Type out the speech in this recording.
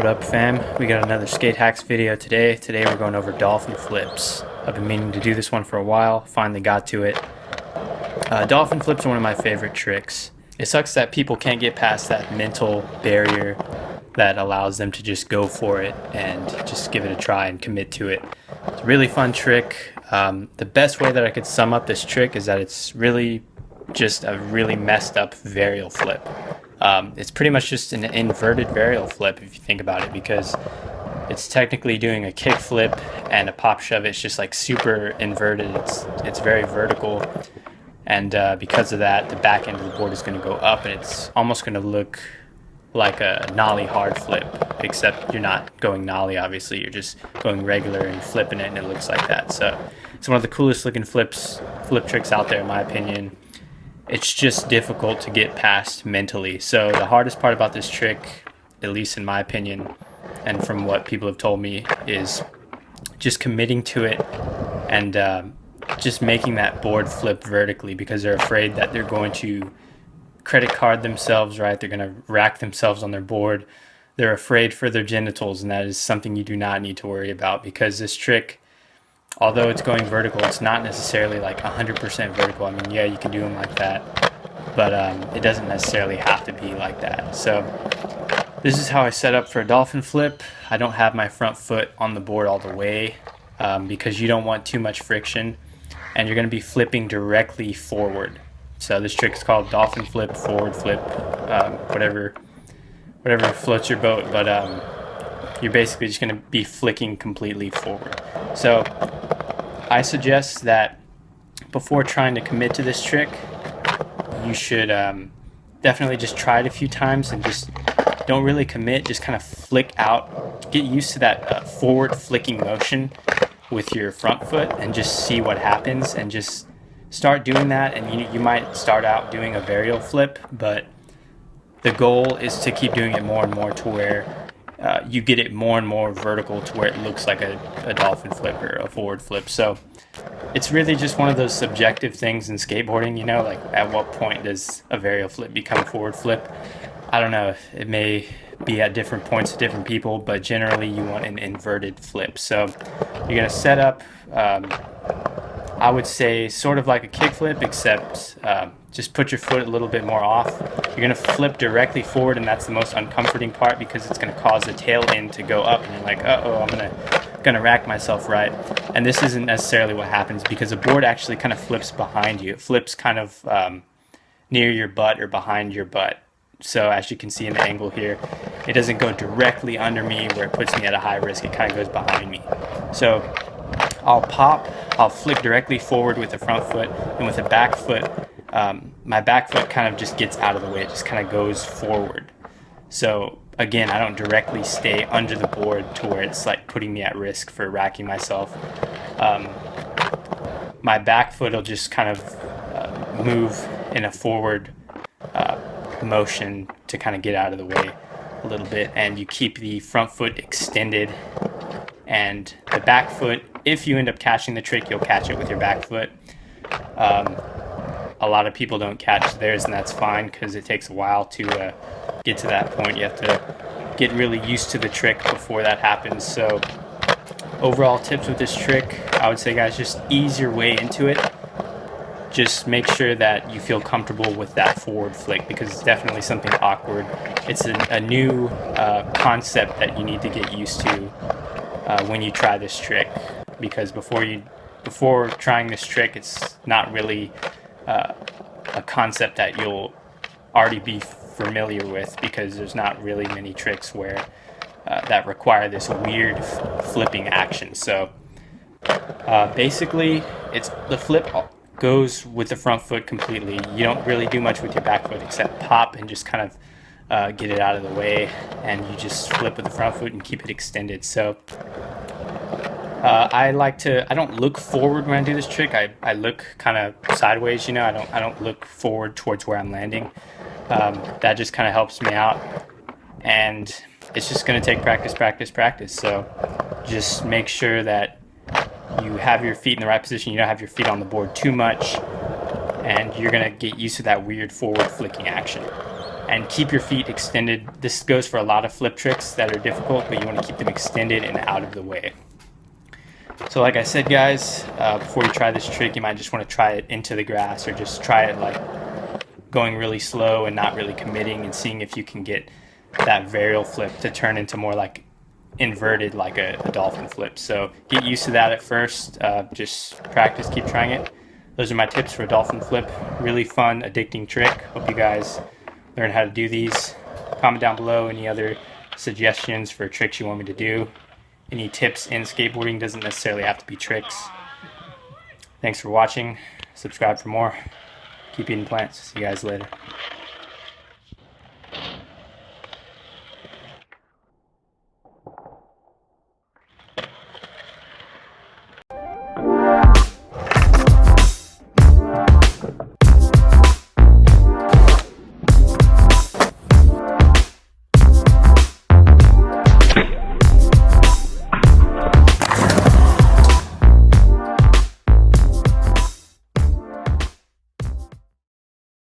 What up, fam? We got another skate hacks video today. Today we're going over dolphin flips. I've been meaning to do this one for a while, finally got to it. Dolphin flips are one of my favorite tricks. It sucks that people can't get past that mental barrier that allows them to just go for it and just give it a try and commit to it. It's a really fun trick. The best way that I could sum up this trick is that it's really just a really messed up varial flip. It's pretty much just an inverted varial flip if you think about it, because it's technically doing a kick flip and a pop shove. It's just like super inverted. It's very vertical, and because of that, the back end of the board is going to go up, and it's almost going to look like a nollie hard flip, except you're not going nollie. Obviously, you're just going regular and flipping it, and it looks like that. So it's one of the coolest looking flip tricks out there, in my opinion. It's just difficult to get past mentally. So the hardest part about this trick, at least in my opinion, and from what people have told me, is just committing to it and just making that board flip vertically, because they're afraid that they're going to credit card themselves, right? They're going to rack themselves on their board. They're afraid for their genitals, and that is something you do not need to worry about, because this trick, although it's going vertical, it's not necessarily like 100% vertical. I mean, yeah, you can do them like that, but it doesn't necessarily have to be like that. So this is how I set up for a dolphin flip. I don't have my front foot on the board all the way because you don't want too much friction, and you're going to be flipping directly forward. So this trick is called dolphin flip, forward flip, whatever floats your boat, but you're basically just going to be flicking completely forward. So I suggest that before trying to commit to this trick, you should definitely just try it a few times and just don't really commit. Just kind of flick out, get used to that forward flicking motion with your front foot, and just see what happens, and just start doing that. And you might start out doing a varial flip, but the goal is to keep doing it more and more to where you get it more and more vertical, to where it looks like a dolphin flip or a forward flip. So it's really just one of those subjective things in skateboarding, you know, like at what point does a varial flip become a forward flip? I don't know. It may be at different points to different people, but generally you want an inverted flip. So you're going to set up, I would say, sort of like a kick flip, except just put your foot a little bit more off. You're going to flip directly forward, and that's the most uncomforting part, because it's going to cause the tail end to go up, and you're like, uh-oh, I'm gonna rack myself, right? And this isn't necessarily what happens, because the board actually kind of flips behind you. It flips kind of near your butt or behind your butt. So as you can see in the angle here, it doesn't go directly under me where it puts me at a high risk. It kind of goes behind me. So I'll flick directly forward with the front foot, and with the back foot, my back foot kind of just gets out of the way. It just kind of goes forward. So again, I don't directly stay under the board to where it's like putting me at risk for racking myself. My back foot will just kind of move in a forward motion to kind of get out of the way a little bit, and you keep the front foot extended, and the back foot, if you end up catching the trick, you'll catch it with your back foot. A lot of people don't catch theirs, and that's fine, because it takes a while to get to that point. You have to get really used to the trick before that happens. So overall tips with this trick, I would say, guys, just ease your way into it. Just make sure that you feel comfortable with that forward flick, because it's definitely something awkward. It's a new concept that you need to get used to when you try this trick, because before trying this trick, it's not really a concept that you'll already be familiar with, because there's not really many tricks where that require this weird flipping action. So basically, it's the flip goes with the front foot completely. You don't really do much with your back foot except pop and just kind of get it out of the way, and you just flip with the front foot and keep it extended. So I don't look forward when I do this trick. I look kind of sideways, you know. I don't look forward towards where I'm landing. That just kind of helps me out, and it's just going to take practice. So just make sure that you have your feet in the right position. You don't have your feet on the board too much, and you're going to get used to that weird forward flicking action. and keep your feet extended. This goes for a lot of flip tricks that are difficult, but you want to keep them extended and out of the way. So like I said, guys, before you try this trick, you might just want to try it into the grass, or just try it like going really slow and not really committing, and seeing if you can get that varial flip to turn into more like inverted, like a dolphin flip. So get used to that at first. Just practice, keep trying it. Those are my tips for a dolphin flip. Really fun, addicting trick. Hope you guys learn how to do these. Comment down below any other suggestions for tricks you want me to do. Any tips in skateboarding, doesn't necessarily have to be tricks. Thanks for watching. Subscribe for more. Keep eating plants. See you guys later.